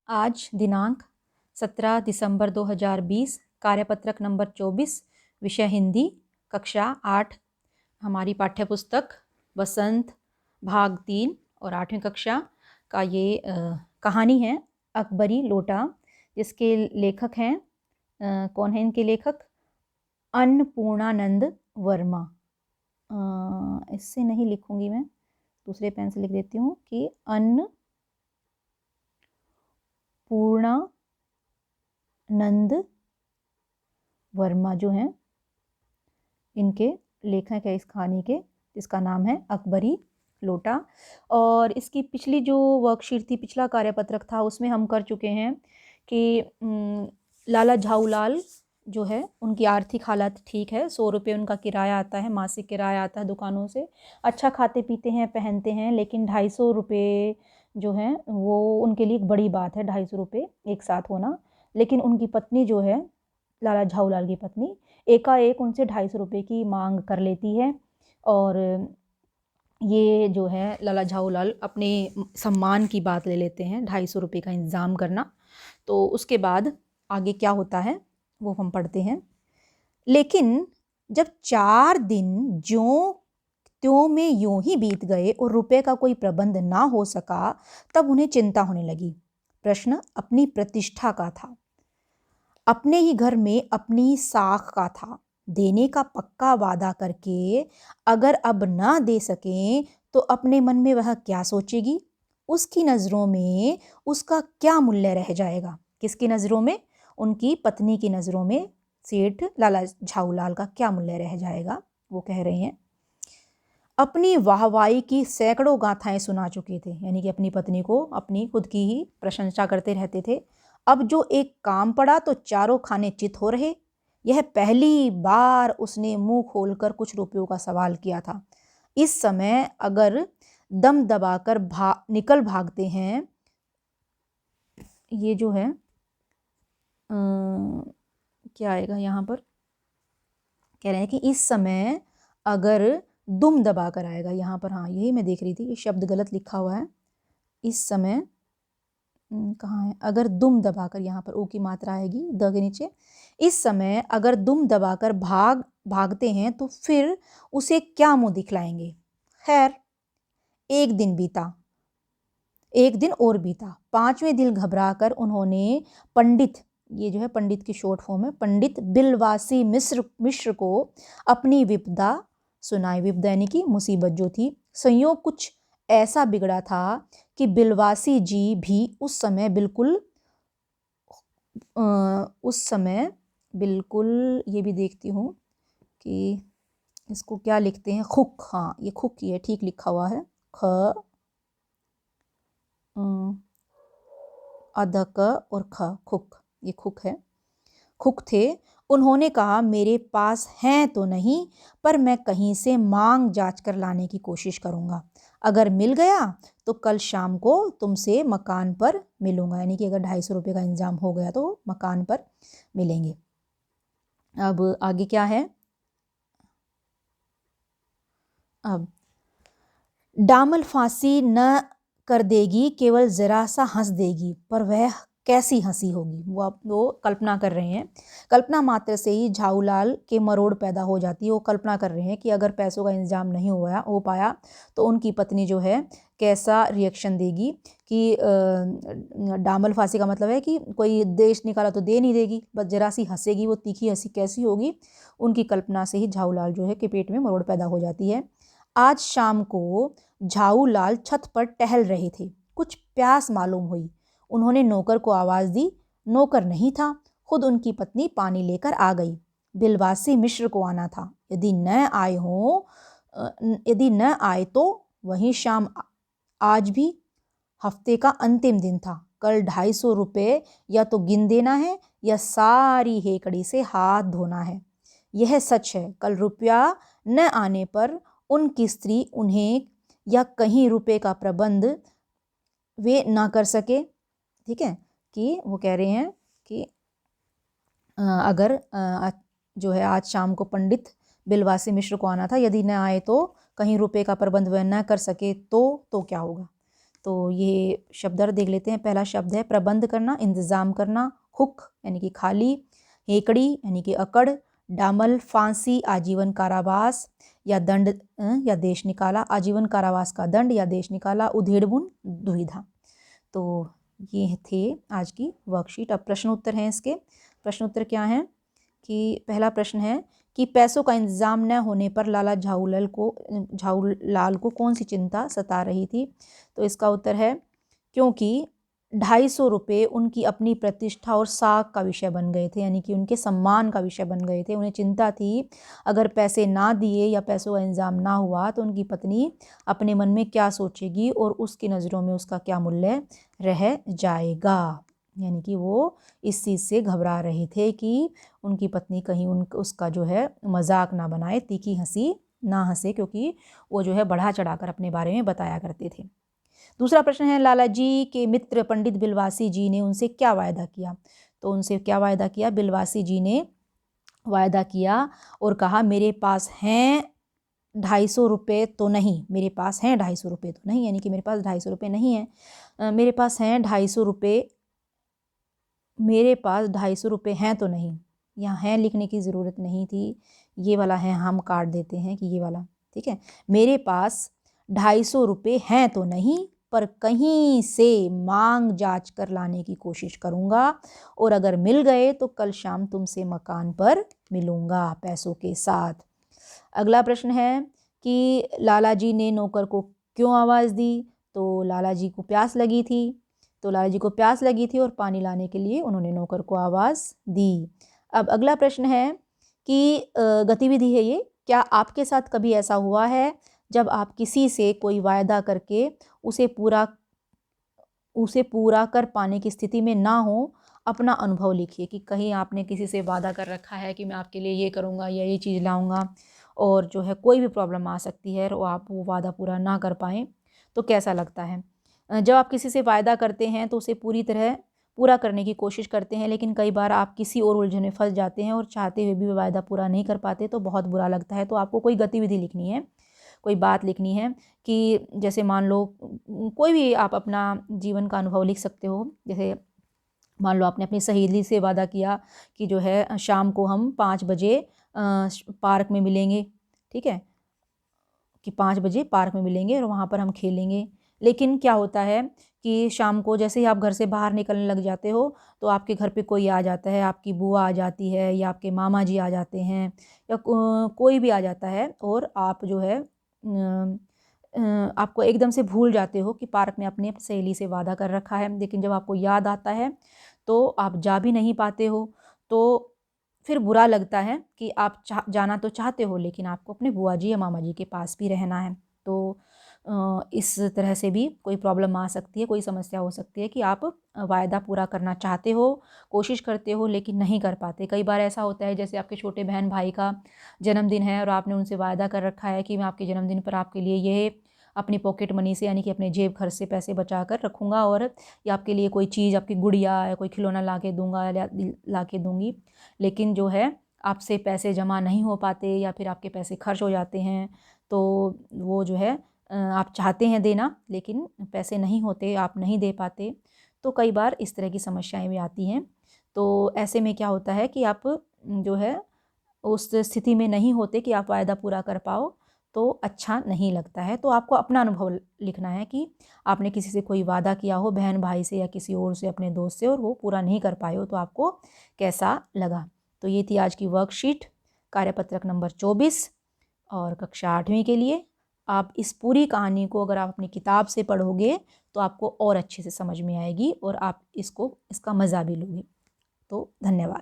आज दिनांक 17 दिसंबर 2020, कार्यपत्रक नंबर 24, विषय हिंदी, कक्षा 8। हमारी पाठ्यपुस्तक बसंत भाग 3 और 8वीं कक्षा का ये कहानी है अकबरी लोटा, जिसके लेखक हैं कौन है इनके लेखक? अन्नपूर्णानंद वर्मा। इससे नहीं लिखूंगी मैं, दूसरे पेन से लिख देती हूँ कि अन्नपूर्णानंद वर्मा जो हैं इनके लेखक है इस कहानी के, जिसका नाम है अकबरी लोटा। और इसकी पिछली जो वर्कशीट थी, पिछला कार्यपत्रक था, उसमें हम कर चुके हैं कि लाला झाऊलाल जो है उनकी आर्थिक हालत ठीक है, 100 रुपये उनका किराया आता है, मासिक किराया आता है दुकानों से, अच्छा खाते पीते हैं, पहनते हैं, लेकिन 250 रुपये जो है वो उनके लिए एक बड़ी बात है, 250 रुपये एक साथ होना। लेकिन उनकी पत्नी जो है, लाला झाऊलाल की पत्नी, एकाएक उनसे 250 रुपये की मांग कर लेती है। और ये जो है लाला झाऊलाल अपने सम्मान की बात ले लेते हैं 250 रुपये का इंतज़ाम करना। तो उसके बाद आगे क्या होता है वो हम पढ़ते हैं। लेकिन जब 4 दिन ज्यों त्यों में यूं ही बीत गए और रुपए का कोई प्रबंध ना हो सका, तब उन्हें चिंता होने लगी। प्रश्न अपनी प्रतिष्ठा का था, अपने ही घर में अपनी साख का था। देने का पक्का वादा करके अगर अब ना दे सकें तो अपने मन में वह क्या सोचेगी? उसकी नज़रों में उसका क्या मूल्य रह जाएगा? किसकी नज़रों में? उनकी पत्नी की नज़रों में सेठ लाला झाऊलाल का क्या मूल्य रह जाएगा? वो कह रहे हैं। अपनी वाहवाही की सैकड़ों गाथाएं सुना चुके थे, यानी कि अपनी पत्नी को अपनी खुद की ही प्रशंसा करते रहते थे। अब जो एक काम पड़ा तो चारों खाने चित हो रहे। यह पहली बार उसने मुंह खोलकर कुछ रुपयों का सवाल किया था। इस समय अगर दम दबाकर निकल भागते हैं, ये जो है क्या आएगा यहाँ पर? कह रहे हैं कि इस समय अगर दुम दबा कर आएगा यहाँ पर। हाँ, यही मैं देख रही थी, ये शब्द गलत लिखा हुआ है। इस समय कहाँ है? अगर दुम दबाकर, यहाँ पर ओ की मात्रा आएगी द के नीचे। इस समय अगर दुम दबाकर भागते हैं तो फिर उसे क्या मुंह दिखलाएंगे? खैर, एक दिन बीता, एक दिन और बीता। 5वें दिन घबराकर उन्होंने पंडित, ये जो है पंडित की शॉर्ट फॉर्म है, पंडित बिलवासी मिश्र को अपनी विपदा सुनाई। विपदा यानी कि मुसीबत जो थी। संयोग कुछ ऐसा बिगड़ा था कि बिलवासी जी भी उस समय बिल्कुल ये भी देखती हूँ कि इसको क्या लिखते हैं, खुक। हाँ, ये खुक ही है, ठीक लिखा हुआ है, ख अधक और ख, खुक, ये खुक है, खुक थे। उन्होंने कहा, मेरे पास हैं तो नहीं, पर मैं कहीं से मांग जांच कर लाने की कोशिश करूंगा। अगर मिल गया तो कल शाम को तुमसे मकान पर मिलूंगा। यानी कि अगर 250 रुपये का इंतजाम हो गया तो मकान पर मिलेंगे। अब आगे क्या है? अब डामल फांसी न कर देगी, केवल जरा सा हंस देगी, पर वह कैसी हंसी होगी? वो कल्पना कर रहे हैं। कल्पना मात्र से ही झाऊलाल के मरोड़ पैदा हो जाती है। वो कल्पना कर रहे हैं कि अगर पैसों का इंतजाम नहीं हो पाया तो उनकी पत्नी जो है कैसा रिएक्शन देगी। कि डामल फांसी का मतलब है कि कोई देश निकाला तो दे नहीं देगी, बस जरा सी हंसेगी, वो तीखी हंसी कैसी होगी? उनकी कल्पना से ही झाऊलाल जो है के पेट में मरोड़ पैदा हो जाती है। आज शाम को झाऊलाल छत पर टहल रहे थे। कुछ प्यास मालूम हुई। उन्होंने नौकर को आवाज दी। नौकर नहीं था, खुद उनकी पत्नी पानी लेकर आ गई। बिलवासी मिश्र को आना था। यदि न आए तो वही शाम। आज भी हफ्ते का अंतिम दिन था। कल 250 रुपये या तो गिन देना है या सारी हेकड़ी से हाथ धोना है। यह सच है, कल रुपया न आने पर उनकी स्त्री उन्हें या कहीं रुपए का प्रबंध वे ना कर सके। ठीक है, कि वो कह रहे हैं कि अगर जो है आज शाम को पंडित बिलवासी मिश्र को आना था, यदि न आए तो कहीं रुपए का प्रबंध वह न कर सके तो क्या होगा? तो ये शब्दार्थ देख लेते हैं। पहला शब्द है प्रबंध करना, इंतज़ाम करना, हुक यानी कि खाली, हेकड़ी यानी कि अकड़, डामल फांसी आजीवन कारावास या दंड या देश निकाला, आजीवन कारावास का दंड या देश निकाला, उधेड़बुन दुविधा। तो ये थे आज की वर्कशीट। अब प्रश्न उत्तर हैं इसके। प्रश्न उत्तर क्या हैं कि पहला प्रश्न है कि पैसों का इंतजाम न होने पर लाला झाऊलाल को कौन सी चिंता सता रही थी। तो इसका उत्तर है क्योंकि 250 रुपये उनकी अपनी प्रतिष्ठा और साख का विषय बन गए थे, यानी कि उनके सम्मान का विषय बन गए थे। उन्हें चिंता थी अगर पैसे ना दिए या पैसों का इंतजाम ना हुआ तो उनकी पत्नी अपने मन में क्या सोचेगी और उसकी नज़रों में उसका क्या मूल्य रह जाएगा। यानी कि वो इस चीज़ से घबरा रहे थे कि उनकी पत्नी कहीं उसका जो है मजाक ना बनाए, तीखी हंसी ना हंसे, क्योंकि वो जो है बढ़ा चढ़ाकर अपने बारे में बताया करते थे। दूसरा प्रश्न है लाला जी के मित्र पंडित बिलवासी जी ने उनसे क्या वायदा किया। तो उनसे क्या वायदा किया, बिलवासी जी ने वायदा किया और कहा मेरे पास हैं 250 रुपये तो नहीं, मेरे पास हैं 250 रुपये तो नहीं, यानी कि मेरे पास 250 रुपये नहीं है, मेरे पास हैं 250 रुपये, मेरे पास 250 रुपये हैं तो नहीं। यहाँ हैं लिखने की ज़रूरत नहीं थी, ये वाला है हम काट देते हैं कि ये वाला, ठीक है। मेरे पास 250 रुपये हैं तो नहीं, पर कहीं से मांग जांच कर लाने की कोशिश करूँगा और अगर मिल गए तो कल शाम तुमसे मकान पर मिलूँगा पैसों के साथ। अगला प्रश्न है कि लाला जी ने नौकर को क्यों आवाज़ दी। तो लाला जी को प्यास लगी थी, तो लाला जी को प्यास लगी थी और पानी लाने के लिए उन्होंने नौकर को आवाज़ दी। अब अगला प्रश्न है कि गतिविधि है ये, क्या आपके साथ कभी ऐसा हुआ है जब आप किसी से कोई वायदा करके उसे पूरा कर पाने की स्थिति में ना हो। अपना अनुभव लिखिए कि कहीं आपने किसी से वादा कर रखा है कि मैं आपके लिए ये करूँगा या ये चीज़ लाऊँगा और जो है कोई भी प्रॉब्लम आ सकती है और आप वो वादा पूरा ना कर पाएँ तो कैसा लगता है। जब आप किसी से वायदा करते हैं तो उसे पूरी तरह पूरा करने की कोशिश करते हैं, लेकिन कई बार आप किसी और उलझन में फंस जाते हैं और चाहते हुए भी वायदा पूरा नहीं कर पाते तो बहुत बुरा लगता है। तो आपको कोई गतिविधि लिखनी है, कोई बात लिखनी है कि जैसे मान लो कोई भी आप अपना जीवन का अनुभव लिख सकते हो। जैसे मान लो आपने अपनी सहेली से वादा किया कि जो है शाम को हम 5 बजे पार्क में मिलेंगे, ठीक है, कि 5 बजे पार्क में मिलेंगे और वहाँ पर हम खेलेंगे। लेकिन क्या होता है कि शाम को जैसे ही आप घर से बाहर निकलने लग जाते हो तो आपके घर पे कोई आ जाता है, आपकी बुआ आ जाती है या आपके मामा जी आ जाते हैं या कोई भी आ जाता है और आप जो है आपको एकदम से भूल जाते हो कि पार्क में अपनी सहेली से वादा कर रखा है। लेकिन जब आपको याद आता है तो आप जा भी नहीं पाते हो, तो फिर बुरा लगता है कि आप जाना तो चाहते हो लेकिन आपको अपने बुआ जी या मामा जी के पास भी रहना है। तो इस तरह से भी कोई प्रॉब्लम आ सकती है, कोई समस्या हो सकती है कि आप वायदा पूरा करना चाहते हो, कोशिश करते हो लेकिन नहीं कर पाते। कई बार ऐसा होता है जैसे आपके छोटे बहन भाई का जन्मदिन है और आपने उनसे वायदा कर रखा है कि मैं आपके जन्मदिन पर आपके लिए ये अपनी पॉकेट मनी से यानी कि अपने जेब खर्च से पैसे बचा कर रखूँगा और या आपके लिए कोई चीज़, आपकी गुड़िया या कोई खिलौना ला के दूँगा या ला के दूँगी, लेकिन जो है आपसे पैसे जमा नहीं हो पाते या फिर आपके पैसे खर्च हो जाते हैं। तो वो जो है आप चाहते हैं देना लेकिन पैसे नहीं होते, आप नहीं दे पाते। तो कई बार इस तरह की समस्याएं भी आती हैं। तो ऐसे में क्या होता है कि आप जो है उस स्थिति में नहीं होते कि आप वायदा पूरा कर पाओ, तो अच्छा नहीं लगता है। तो आपको अपना अनुभव लिखना है कि आपने किसी से कोई वादा किया हो, बहन भाई से या किसी और से, अपने दोस्त से, और वो पूरा नहीं कर पाए हो तो आपको कैसा लगा। तो ये थी आज की वर्कशीट कार्यपत्रक नंबर 24 और कक्षा 8वीं के लिए। आप इस पूरी कहानी को अगर आप अपनी किताब से पढ़ोगे तो आपको और अच्छे से समझ में आएगी और आप इसका मज़ा भी लोगे। तो धन्यवाद।